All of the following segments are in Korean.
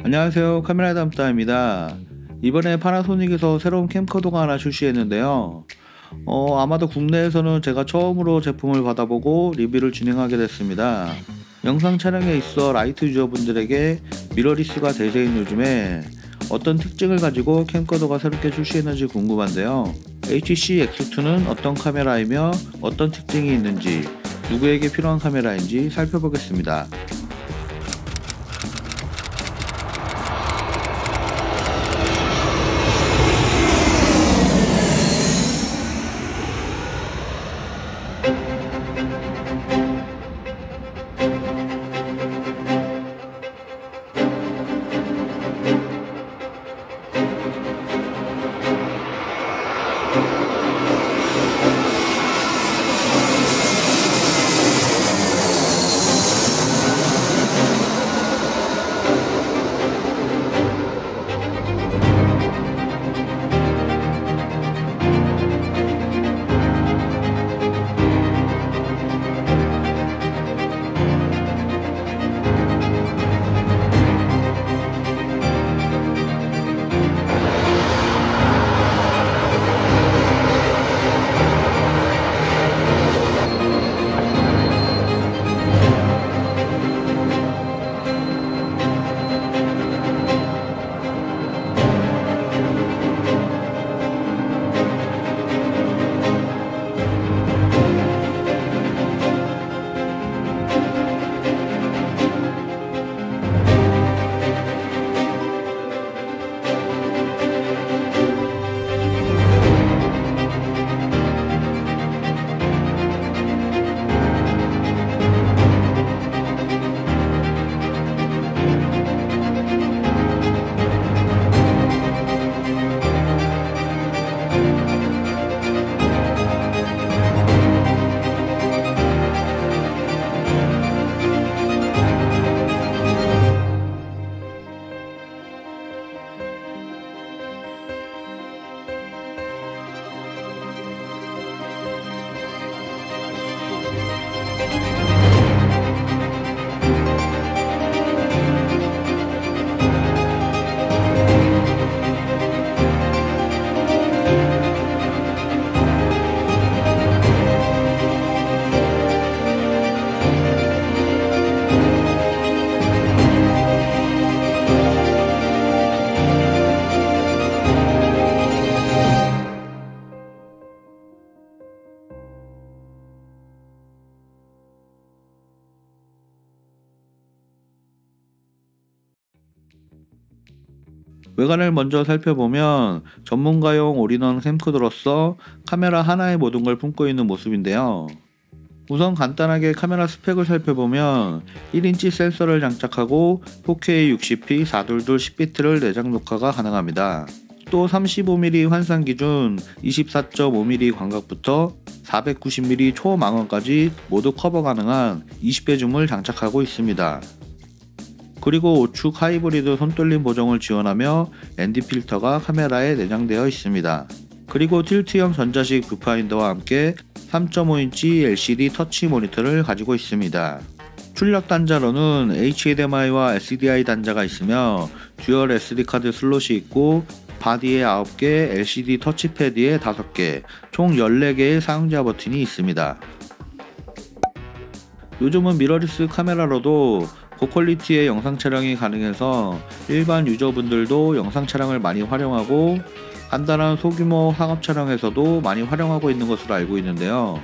안녕하세요, 카메라 담당입니다. 이번에 파나소닉에서 새로운 캠코더가 하나 출시했는데요. 아마도 국내에서는 제가 처음으로 제품을 받아보고 리뷰를 진행하게 됐습니다. 영상 촬영에 있어 라이트 유저분들에게 미러리스가 대세인 요즘에 어떤 특징을 가지고 캠코더가 새롭게 출시했는지 궁금한데요. HC-X2는 어떤 카메라이며 어떤 특징이 있는지, 누구에게 필요한 카메라인지 살펴보겠습니다. 외관을 먼저 살펴보면 전문가용 올인원 캠코더로서 카메라 하나에 모든 걸 품고 있는 모습인데요. 우선 간단하게 카메라 스펙을 살펴보면 1인치 센서를 장착하고 4K 60p 422 10비트를 내장 녹화가 가능합니다. 또 35mm 환상 기준 24.5mm 광각부터 490mm 초망원까지 모두 커버 가능한 20배 줌을 장착하고 있습니다. 그리고 우측 하이브리드 손떨림 보정을 지원하며 ND 필터가 카메라에 내장되어 있습니다. 그리고 틸트형 전자식 뷰파인더와 함께 3.5인치 LCD 터치 모니터를 가지고 있습니다. 출력 단자로는 HDMI와 SDI 단자가 있으며 듀얼 SD카드 슬롯이 있고 바디에 9개, LCD 터치패드에 5개, 총 14개의 사용자 버튼이 있습니다. 요즘은 미러리스 카메라로도 고퀄리티의 영상 촬영이 가능해서 일반 유저분들도 영상 촬영을 많이 활용하고 간단한 소규모 상업 촬영에서도 많이 활용하고 있는 것으로 알고 있는데요.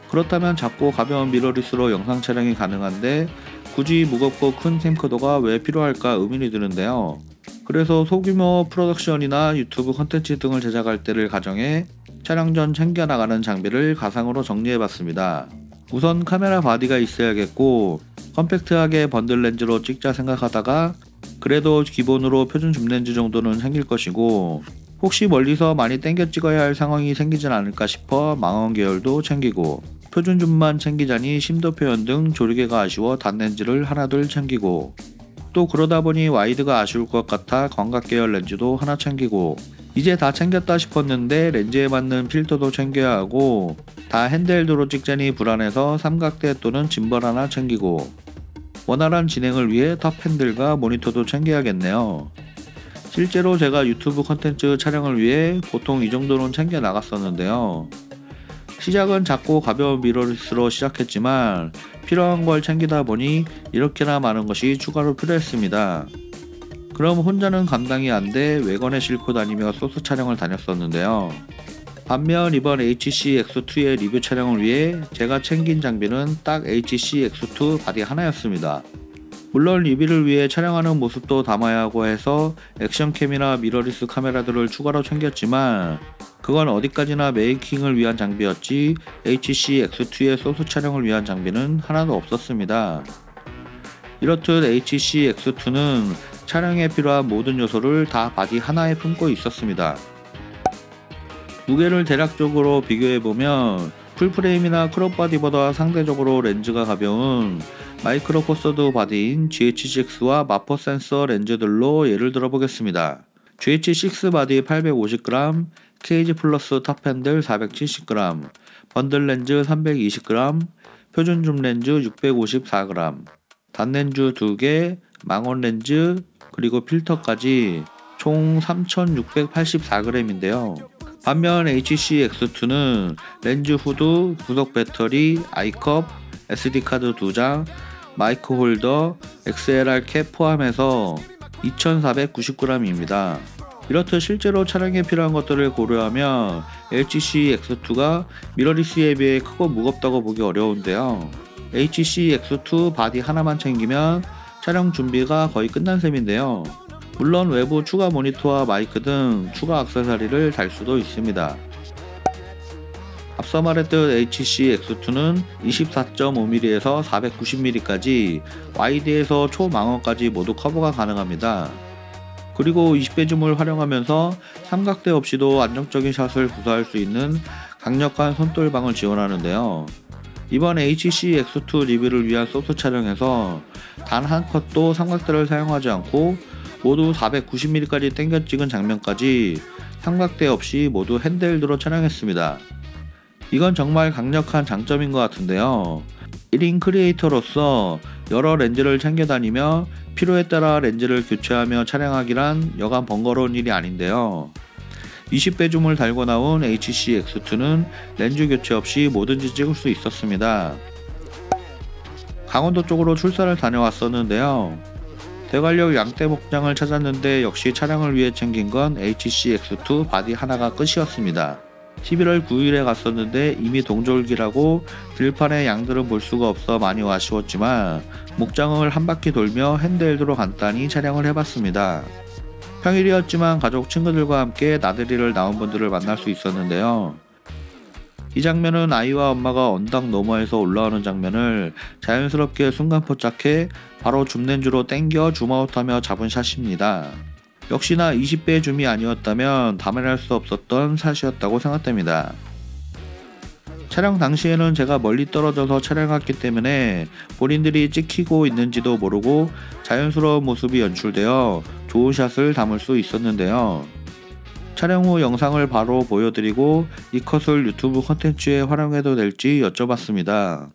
그렇다면 작고 가벼운 미러리스로 영상 촬영이 가능한데 굳이 무겁고 큰 캠코더가 왜 필요할까 의문이 드는데요. 그래서 소규모 프로덕션이나 유튜브 컨텐츠 등을 제작할 때를 가정해 촬영 전 챙겨나가는 장비를 가상으로 정리해봤습니다. 우선 카메라 바디가 있어야겠고 컴팩트하게 번들 렌즈로 찍자 생각하다가 그래도 기본으로 표준 줌 렌즈 정도는 챙길 것이고 혹시 멀리서 많이 당겨 찍어야 할 상황이 생기진 않을까 싶어 망원 계열도 챙기고 표준 줌만 챙기자니 심도 표현 등 조리개가 아쉬워 단렌즈를 하나둘 챙기고 또 그러다 보니 와이드가 아쉬울 것 같아 광각 계열 렌즈도 하나 챙기고 이제 다 챙겼다 싶었는데 렌즈에 맞는 필터도 챙겨야 하고 다 핸드헬드로 찍자니 불안해서 삼각대 또는 짐벌 하나 챙기고 원활한 진행을 위해 탑 핸들과 모니터도 챙겨야겠네요. 실제로 제가 유튜브 컨텐츠 촬영을 위해 보통 이 정도는 챙겨 나갔었는데요. 시작은 작고 가벼운 미러리스로 시작했지만 필요한 걸 챙기다 보니 이렇게나 많은 것이 추가로 필요했습니다. 그럼 혼자는 감당이 안 돼 외건에 싣고 다니며 소스 촬영을 다녔었는데요. 반면 이번 HC-X2의 리뷰 촬영을 위해 제가 챙긴 장비는 딱 HC-X2 바디 하나였습니다. 물론 리뷰를 위해 촬영하는 모습도 담아야 하고 해서 액션캠이나 미러리스 카메라들을 추가로 챙겼지만 그건 어디까지나 메이킹을 위한 장비였지 HC-X2의 소스 촬영을 위한 장비는 하나도 없었습니다. 이렇듯 HC-X2는 촬영에 필요한 모든 요소를 다 바디 하나에 품고 있었습니다. 무게를 대략적으로 비교해보면 풀프레임이나 크롭바디보다 상대적으로 렌즈가 가벼운 마이크로 포서드 바디인 GH6와 마퍼 센서 렌즈들로 예를 들어보겠습니다. GH6 바디 850g, 케이지 플러스 탑 핸들 470g, 번들 렌즈 320g, 표준 줌 렌즈 654g, 단렌즈 2개, 망원 렌즈, 그리고 필터까지 총 3684g인데요. 반면 HC-X2는 렌즈 후드, 부속 배터리, 아이컵, SD카드 2장, 마이크 홀더, XLR 캡 포함해서 2490g입니다. 이렇듯 실제로 촬영에 필요한 것들을 고려하면 HC-X2가 미러리스에 비해 크고 무겁다고 보기 어려운데요. HC-X2 바디 하나만 챙기면 촬영 준비가 거의 끝난 셈인데요. 물론 외부 추가 모니터와 마이크 등 추가 액세서리를 달 수도 있습니다. 앞서 말했듯 HC-X2는 24.5mm에서 490mm까지 와이드에서 초망원까지 모두 커버가 가능합니다. 그리고 20배 줌을 활용하면서 삼각대 없이도 안정적인 샷을 구사할 수 있는 강력한 손돌방을 지원하는데요. 이번 HC-X2 리뷰를 위한 소스 촬영에서 단 한 컷도 삼각대를 사용하지 않고 모두 490mm까지 당겨 찍은 장면까지 삼각대 없이 모두 핸드헬드로 촬영했습니다. 이건 정말 강력한 장점인 것 같은데요. 1인 크리에이터로서 여러 렌즈를 챙겨 다니며 필요에 따라 렌즈를 교체하며 촬영하기란 여간 번거로운 일이 아닌데요. 20배 줌을 달고 나온 HC-X2는 렌즈 교체 없이 뭐든지 찍을 수 있었습니다. 강원도 쪽으로 출사를 다녀왔었는데요. 대관령 양떼 목장을 찾았는데 역시 촬영을 위해 챙긴 건 HC-X2 바디 하나가 끝이었습니다. 11월 9일에 갔었는데 이미 동절기라고 들판에 양들은 볼 수가 없어 많이 아쉬웠지만 목장을 한 바퀴 돌며 핸드헬드로 간단히 촬영을 해봤습니다. 평일이었지만 가족 친구들과 함께 나들이를 나온 분들을 만날 수 있었는데요. 이 장면은 아이와 엄마가 언덕 너머에서 올라오는 장면을 자연스럽게 순간 포착해 바로 줌렌즈로 땡겨 줌아웃하며 잡은 샷입니다. 역시나 20배의 줌이 아니었다면 담아낼 수 없었던 샷이었다고 생각됩니다. 촬영 당시에는 제가 멀리 떨어져서 촬영했기 때문에 본인들이 찍히고 있는지도 모르고 자연스러운 모습이 연출되어 좋은 샷을 담을 수 있었는데요. 촬영 후 영상을 바로 보여드리고 이 컷을 유튜브 콘텐츠에 활용해도 될지 여쭤봤습니다.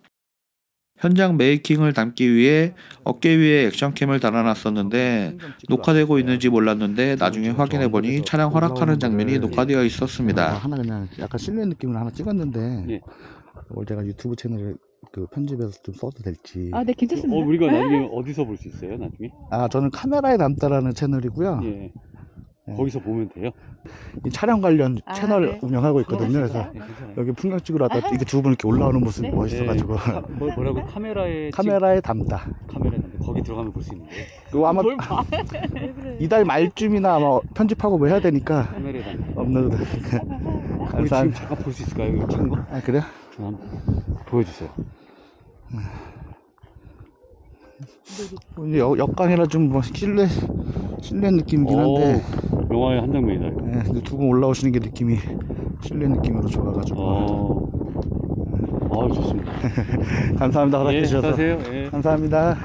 현장 메이킹을 담기 위해 어깨 위에 액션캠을 달아놨었는데 녹화되고 있는지 몰랐는데 나중에 확인해보니 촬영 허락하는 장면이 녹화되어 있었습니다. 하나 그냥 약간 실내 느낌으로 하나 찍었는데 예. 이걸 제가 유튜브 채널에 그 편집해서 좀 써도 될지. 아, 네, 괜찮습니다. 우리가 나중에 어디서 볼 수 있어요, 나중에? 아, 저는 카메라에 담다라는 채널이고요. 예. 네. 거기서 보면 돼요? 이 촬영 관련 아, 채널 네. 운영하고 있거든요. 그래서 네, 괜찮아요. 여기 풍경 찍으러 왔다 이렇게 두 분 이렇게 올라오는 모습이 네. 멋있어가지고 뭐라고 카메라에 카메라에 담다. 카메라에 거기 들어가면 볼 수 있는 거예요? 그거 아마 왜 그래? 이달 말쯤이나 아마 편집하고 뭐 해야 되니까 카메라에 담. 업로드. 우리 지금 감사합니다. 잠깐 볼 수 있을까요? 이거 찍은 거? 아, 그래요? 한번 보여주세요. 이제 역광이라 좀 뭐 실내 느낌이긴 한데 영화의 한 장면이다. 이거. 네, 근데 두 분 올라오시는 게 느낌이 실내 느낌으로 좋아가지고 좋습니다. 감사합니다. 허락해 예, 주셔서. 가세요. 예. 감사합니다.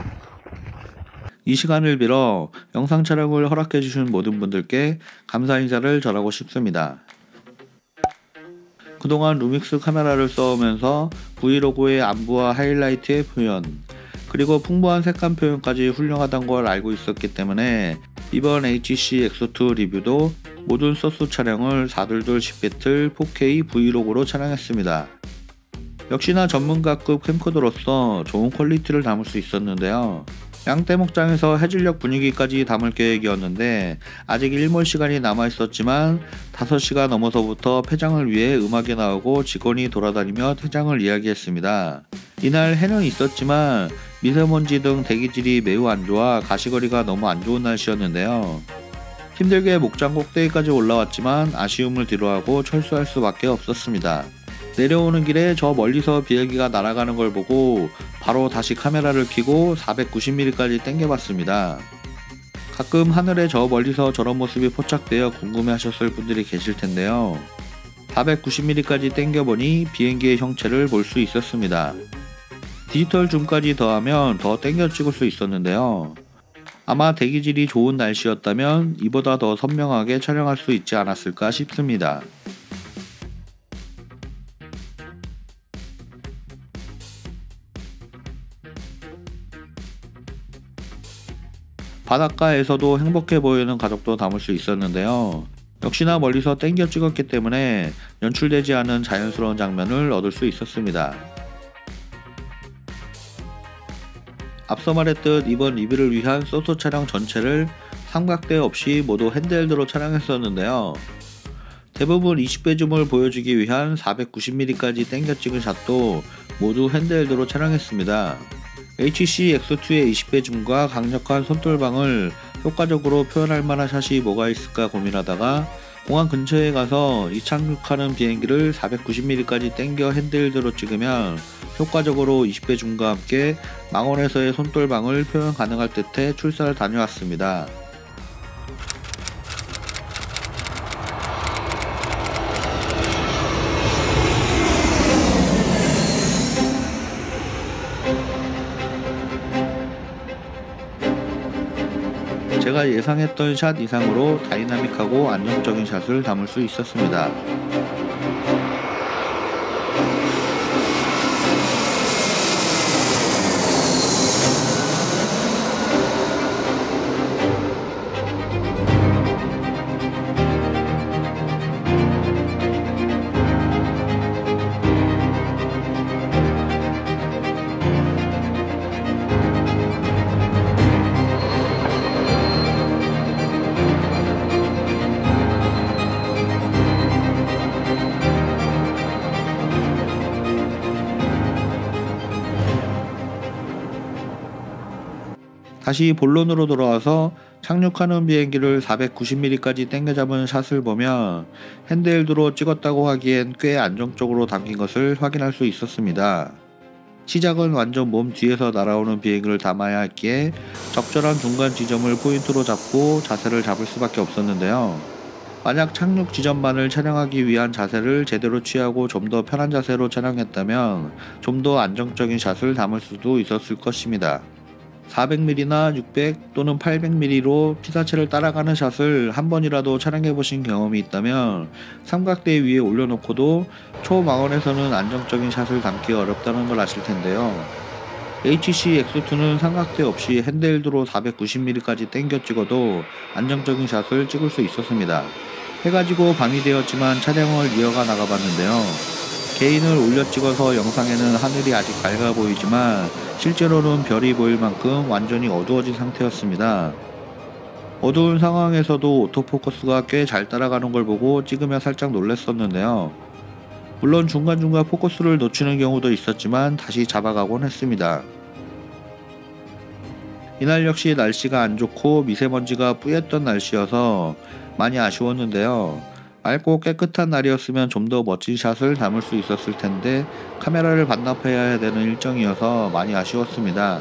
이 시간을 빌어 영상 촬영을 허락해 주신 모든 분들께 감사 인사를 전하고 싶습니다. 그동안 루믹스 카메라를 써오면서 브이로그의 안부와 하이라이트의 표현, 그리고 풍부한 색감 표현까지 훌륭하다는 걸 알고 있었기 때문에 이번 HC X2 리뷰도 모든 소스 촬영을 422 10배틀 4K 브이로그로 촬영했습니다. 역시나 전문가급 캠코더로서 좋은 퀄리티를 담을 수 있었는데요. 양떼 목장에서 해질녘 분위기까지 담을 계획이었는데 아직 일몰 시간이 남아 있었지만 5시가 넘어서부터 폐장을 위해 음악이 나오고 직원이 돌아다니며 퇴장을 이야기했습니다. 이날 해는 있었지만 미세먼지 등 대기질이 매우 안 좋아 가시거리가 너무 안 좋은 날씨였는데요. 힘들게 목장 꼭대기까지 올라왔지만 아쉬움을 뒤로하고 철수할 수밖에 없었습니다. 내려오는 길에 저 멀리서 비행기가 날아가는 걸 보고 바로 다시 카메라를 켜고 490mm까지 당겨봤습니다. 가끔 하늘에 저 멀리서 저런 모습이 포착되어 궁금해하셨을 분들이 계실 텐데요. 490mm까지 당겨보니 비행기의 형체를 볼 수 있었습니다. 디지털 줌까지 더하면 더 당겨 찍을 수 있었는데요. 아마 대기질이 좋은 날씨였다면 이보다 더 선명하게 촬영할 수 있지 않았을까 싶습니다. 바닷가에서도 행복해 보이는 가족도 담을 수 있었는데요. 역시나 멀리서 땡겨 찍었기 때문에 연출되지 않은 자연스러운 장면을 얻을 수 있었습니다. 앞서 말했듯 이번 리뷰를 위한 소스 촬영 전체를 삼각대 없이 모두 핸드헬드로 촬영했었는데요. 대부분 20배 줌을 보여주기 위한 490mm까지 땡겨 찍은 샷도 모두 핸드헬드로 촬영했습니다. HC X2의 20배 줌과 강력한 손돌방을 효과적으로 표현할 만한 샷이 뭐가 있을까 고민하다가 공항 근처에 가서 이착륙하는 비행기를 490mm까지 땡겨 핸드헬드로 찍으면 효과적으로 20배 줌과 함께 망원에서의 손돌방을 표현 가능할 듯해 출사를 다녀왔습니다. 제가 예상했던 샷 이상으로 다이나믹하고 안정적인 샷을 담을 수 있었습니다. 다시 본론으로 돌아와서 착륙하는 비행기를 490mm까지 당겨잡은 샷을 보면 핸드헬드로 찍었다고 하기엔 꽤 안정적으로 담긴 것을 확인할 수 있었습니다. 시작은 완전 몸 뒤에서 날아오는 비행기를 담아야 했기에 적절한 중간 지점을 포인트로 잡고 자세를 잡을 수밖에 없었는데요. 만약 착륙 지점만을 촬영하기 위한 자세를 제대로 취하고 좀 더 편한 자세로 촬영했다면 좀 더 안정적인 샷을 담을 수도 있었을 것입니다. 400mm나 600 또는 800mm로 피사체를 따라가는 샷을 한 번이라도 촬영해 보신 경험이 있다면 삼각대 위에 올려놓고도 초망원에서는 안정적인 샷을 담기 어렵다는 걸 아실 텐데요. HC X2는 삼각대 없이 핸드헬드로 490mm까지 당겨 찍어도 안정적인 샷을 찍을 수 있었습니다. 해가 지고 밤이 되었지만 촬영을 이어가 나가봤는데요. 개인을 올려 찍어서 영상에는 하늘이 아직 밝아 보이지만 실제로는 별이 보일 만큼 완전히 어두워진 상태였습니다. 어두운 상황에서도 오토포커스가 꽤 잘 따라가는 걸 보고 찍으며 살짝 놀랐었는데요. 물론 중간중간 포커스를 놓치는 경우도 있었지만 다시 잡아가곤 했습니다. 이날 역시 날씨가 안 좋고 미세먼지가 뿌였던 날씨여서 많이 아쉬웠는데요. 맑고 깨끗한 날이었으면 좀 더 멋진 샷을 담을 수 있었을 텐데 카메라를 반납해야 되는 일정이어서 많이 아쉬웠습니다.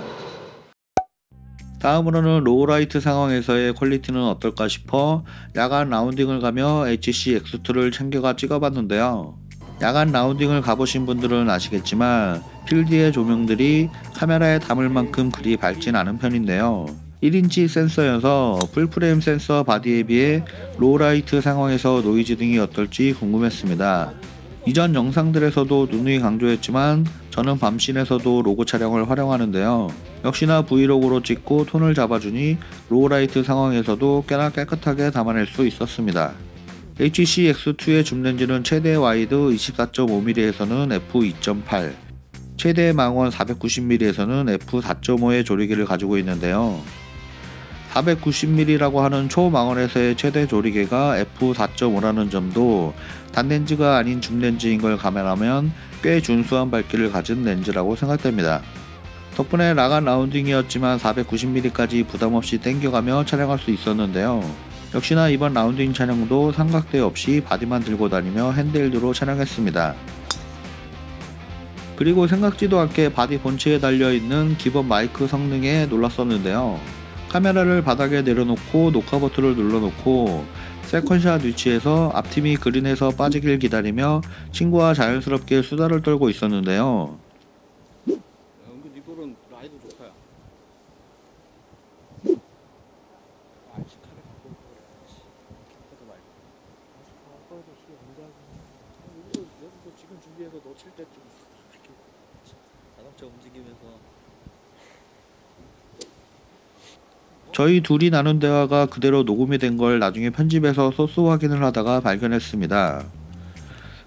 다음으로는 로우라이트 상황에서의 퀄리티는 어떨까 싶어 야간 라운딩을 가며 HC X2를 챙겨가 찍어봤는데요. 야간 라운딩을 가보신 분들은 아시겠지만 필드의 조명들이 카메라에 담을 만큼 그리 밝진 않은 편인데요. 1인치 센서여서 풀프레임 센서 바디에 비해 로우라이트 상황에서 노이즈 등이 어떨지 궁금했습니다. 이전 영상들에서도 누누이 강조했지만 저는 밤씬에서도 로고 촬영을 활용하는데요. 역시나 브이로그로 찍고 톤을 잡아주니 로우라이트 상황에서도 꽤나 깨끗하게 담아낼 수 있었습니다. HC-X2의 줌렌즈는 최대 와이드 24.5mm에서는 f2.8, 최대 망원 490mm에서는 f4.5의 조리기를 가지고 있는데요. 490mm라고 하는 초망원에서의 최대 조리개가 f4.5라는 점도 단렌즈가 아닌 줌렌즈인 걸 감안하면 꽤 준수한 밝기를 가진 렌즈라고 생각됩니다. 덕분에 나간 라운딩이었지만 490mm까지 부담없이 당겨가며 촬영할 수 있었는데요. 역시나 이번 라운딩 촬영도 삼각대 없이 바디만 들고 다니며 핸드헬드로 촬영했습니다. 그리고 생각지도 않게 바디 본체에 달려있는 기본 마이크 성능에 놀랐었는데요. 카메라를 바닥에 내려놓고 녹화 버튼을 눌러놓고 세컨샷 위치에서 앞팀이 그린에서 빠지길 기다리며 친구와 자연스럽게 수다를 떨고 있었는데요. 은근 이 볼은 라이드 좋다야. 지금 준비해서 너 칠 때쯤 자동차 움직이면서. 저희 둘이 나눈 대화가 그대로 녹음이 된 걸 나중에 편집해서 소스 확인을 하다가 발견했습니다.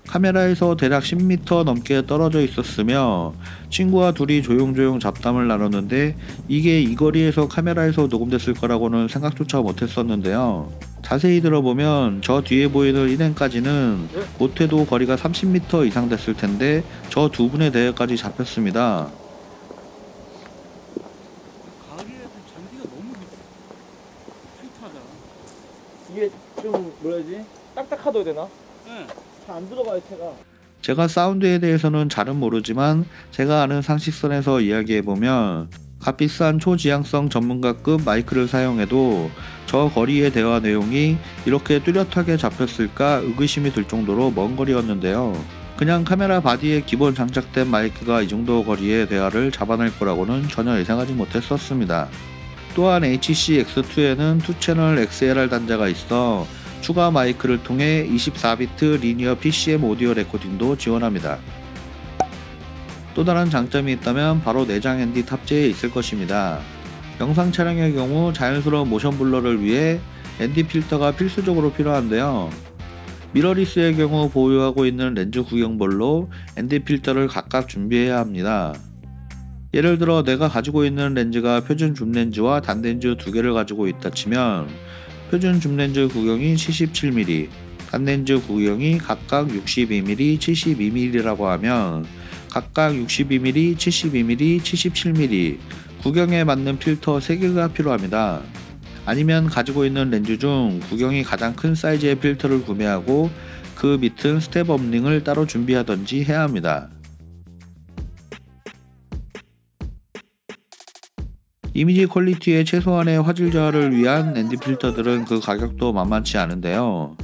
카메라에서 대략 10m 넘게 떨어져 있었으며 친구와 둘이 조용조용 잡담을 나눴는데 이게 이 거리에서 카메라에서 녹음됐을 거라고는 생각조차 못했었는데요. 자세히 들어보면 저 뒤에 보이는 일행까지는 못해도 거리가 30m 이상 됐을 텐데 저 두 분의 대화까지 잡혔습니다. 이게 좀 뭐라지? 딱딱하다 해야 되나? 네. 잘 안 들어가요 채가. 제가 사운드에 대해서는 잘은 모르지만 제가 아는 상식선에서 이야기해보면 값비싼 초지향성 전문가급 마이크를 사용해도 저 거리의 대화 내용이 이렇게 뚜렷하게 잡혔을까 의구심이 들 정도로 먼 거리였는데요. 그냥 카메라 바디에 기본 장착된 마이크가 이 정도 거리의 대화를 잡아낼 거라고는 전혀 예상하지 못했었습니다. 또한 HC-X2에는 2채널 XLR 단자가 있어 추가 마이크를 통해 24비트 리니어 PCM 오디오 레코딩도 지원합니다. 또 다른 장점이 있다면 바로 내장 ND 탑재에 있을 것입니다. 영상 촬영의 경우 자연스러운 모션 블러를 위해 ND 필터가 필수적으로 필요한데요. 미러리스의 경우 보유하고 있는 렌즈 구경별로 ND 필터를 각각 준비해야 합니다. 예를 들어 내가 가지고 있는 렌즈가 표준 줌렌즈와 단렌즈 두 개를 가지고 있다 치면 표준 줌렌즈 구경이 77mm, 단렌즈 구경이 각각 62mm, 72mm라고 하면 각각 62mm, 72mm, 77mm 구경에 맞는 필터 3개가 필요합니다. 아니면 가지고 있는 렌즈 중 구경이 가장 큰 사이즈의 필터를 구매하고 그 밑은 스텝 업링을 따로 준비하던지 해야 합니다. 이미지 퀄리티의 최소한의 화질 저하를 위한 ND 필터들은 그 가격도 만만치 않은데요.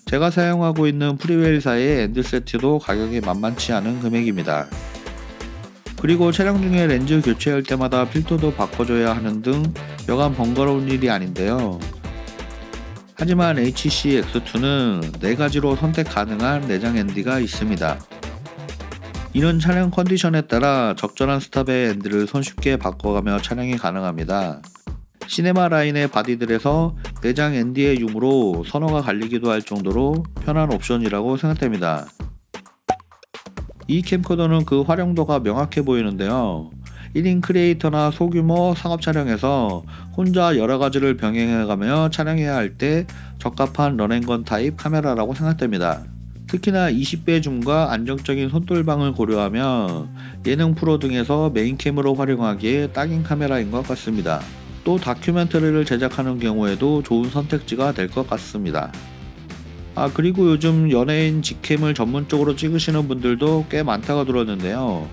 제가 사용하고 있는 프리웰사의 엔드 세트도 가격이 만만치 않은 금액입니다. 그리고 촬영 중에 렌즈 교체할 때마다 필터도 바꿔줘야 하는 등 여간 번거로운 일이 아닌데요. 하지만 HC-X2는 4가지로 선택 가능한 내장 ND가 있습니다. 이는 촬영 컨디션에 따라 적절한 스탑의 엔드를 손쉽게 바꿔가며 촬영이 가능합니다. 시네마 라인의 바디들에서 내장 ND의 유무로 선호가 갈리기도 할 정도로 편한 옵션이라고 생각됩니다. 이 캠코더는 그 활용도가 명확해 보이는데요. 1인 크리에이터나 소규모 상업 촬영에서 혼자 여러가지를 병행해가며 촬영해야 할 때 적합한 런앤건 타입 카메라라고 생각됩니다. 특히나 20배 줌과 안정적인 손돌방을 고려하며 예능 프로 등에서 메인캠으로 활용하기에 딱인 카메라인 것 같습니다. 또 다큐멘터리를 제작하는 경우에도 좋은 선택지가 될 것 같습니다. 그리고 요즘 연예인 직캠을 전문적으로 찍으시는 분들도 꽤 많다고 들었는데요.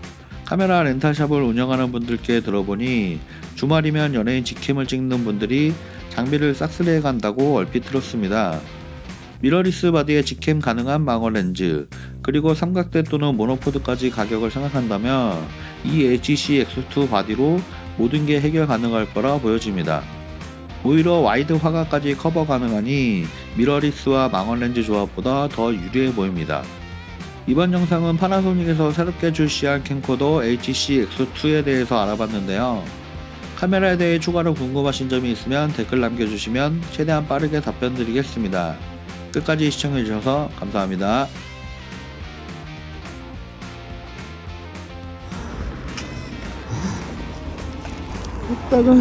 카메라 렌탈샵을 운영하는 분들께 들어보니 주말이면 연예인 직캠을 찍는 분들이 장비를 싹쓸이해 간다고 얼핏 들었습니다. 미러리스 바디에 직캠 가능한 망원 렌즈, 그리고 삼각대 또는 모노포드까지 가격을 생각한다면 이 HC-X2 바디로 모든 게 해결 가능할 거라 보여집니다. 오히려 와이드 화각까지 커버 가능하니 미러리스와 망원 렌즈 조합보다 더 유리해 보입니다. 이번 영상은 파나소닉에서 새롭게 출시한 캠코더 HC-X2에 대해서 알아봤는데요. 카메라에 대해 추가로 궁금하신 점이 있으면 댓글 남겨주시면 최대한 빠르게 답변 드리겠습니다. 끝까지 시청해주셔서 감사합니다. 했다가